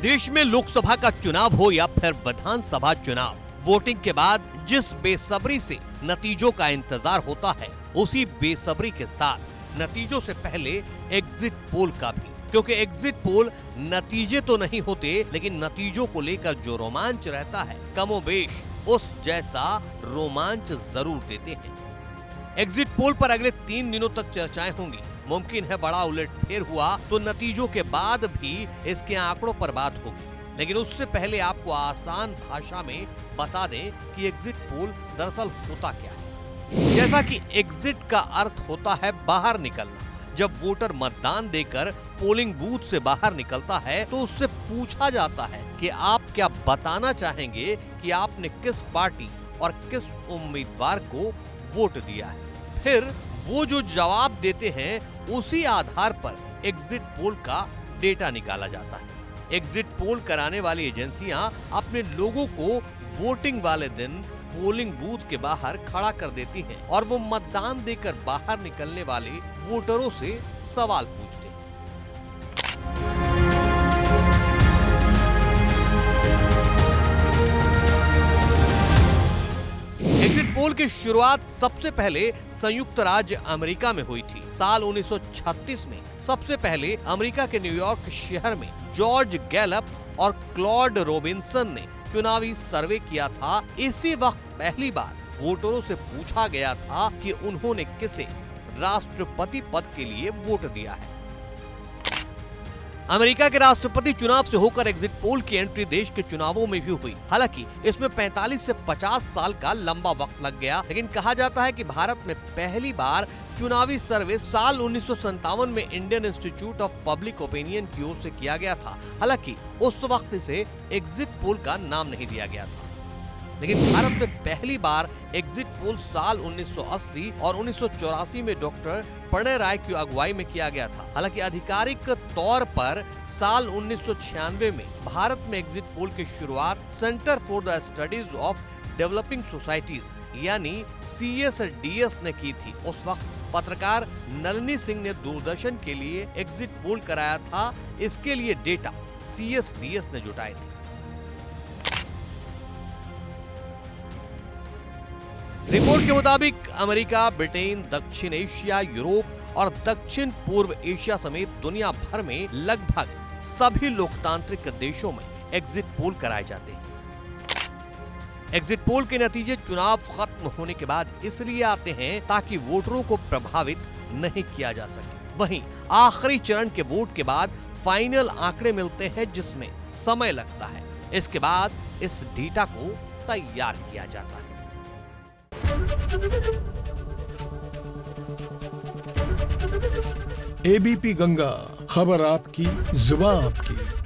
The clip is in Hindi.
देश में लोकसभा का चुनाव हो या फिर विधानसभा चुनाव, वोटिंग के बाद जिस बेसब्री से नतीजों का इंतजार होता है, उसी बेसब्री के साथ नतीजों से पहले एग्जिट पोल का भी, क्योंकि एग्जिट पोल नतीजे तो नहीं होते, लेकिन नतीजों को लेकर जो रोमांच रहता है, कमोबेश उस जैसा रोमांच जरूर देते हैं। एग्जिट पोल पर अगले 3 दिनों तक चर्चाएं होंगी। मुमकिन है बड़ा उलटफेर हुआ तो नतीजों के बाद भी इसके आंकड़ों पर बात होगी, लेकिन उससे पहले आपको आसान भाषा में बता दें कि एग्जिट पोल दरअसल होता क्या है। जैसा कि एग्जिट का अर्थ होता है बाहर निकलना। जब वोटर मतदान देकर पोलिंग बूथ से बाहर निकलता है तो उससे पूछा जाता है कि आप क्या बताना चाहेंगे कि आपने किस पार्टी और किस उम्मीदवार को वोट दिया है। फिर वो जो जवाब देते हैं उसी आधार पर एग्जिट पोल का डेटा निकाला जाता है। एग्जिट पोल कराने वाली एजेंसियां अपने लोगों को वोटिंग वाले दिन पोलिंग बूथ के बाहर खड़ा कर देती हैं और वो मतदान देकर बाहर निकलने वाले वोटरों से सवाल पूछते हैं। एग्जिट पोल की शुरुआत सबसे पहले संयुक्त राज्य अमेरिका में हुई थी। साल 1936 में सबसे पहले अमेरिका के न्यूयॉर्क शहर में जॉर्ज गैलप और क्लॉड रॉबिन्सन ने चुनावी सर्वे किया था। इसी वक्त पहली बार वोटरों से पूछा गया था कि उन्होंने किसे राष्ट्रपति पद के लिए वोट दिया है। अमेरिका के राष्ट्रपति चुनाव से होकर एग्जिट पोल की एंट्री देश के चुनावों में भी हुई। हालांकि इसमें 45 से 50 साल का लंबा वक्त लग गया, लेकिन कहा जाता है कि भारत में पहली बार चुनावी सर्वे साल 1957 में Indian institute of public opinion की ओर से किया गया था। हालांकि उस वक्त इसे एग्जिट पोल का नाम नहीं दिया गया था, लेकिन भारत में पहली बार एग्जिट पोल साल 1980 और 1984 में डॉक्टर प्रणय राय की अगुवाई में किया गया था। हालांकि आधिकारिक तौर पर साल 1996 में भारत में एग्जिट पोल की शुरुआत centre for the studies of developing societies यानी CSDS ने की थी। उस वक्त पत्रकार नलिनी सिंह ने दूरदर्शन के लिए एग्जिट पोल कराया था। इसके लिए डेटा CSDS ने जुटाए थे। रिपोर्ट के मुताबिक अमेरिका, ब्रिटेन, दक्षिण एशिया, यूरोप और दक्षिण पूर्व एशिया समेत दुनिया भर में लगभग सभी लोकतांत्रिक देशों में एग्जिट पोल कराए जाते हैं। एग्जिट पोल के नतीजे चुनाव खत्म होने के बाद इसलिए आते हैं ताकि वोटरों को प्रभावित नहीं किया जा सके। वहीं आखिरी चरण के वोट के बाद फाइनल आंकड़े मिलते हैं, जिसमें समय लगता है। इसके बाद इस डेटा को तैयार किया जाता है। ABP गंगा, खबर आपकी, जुबान आपकी।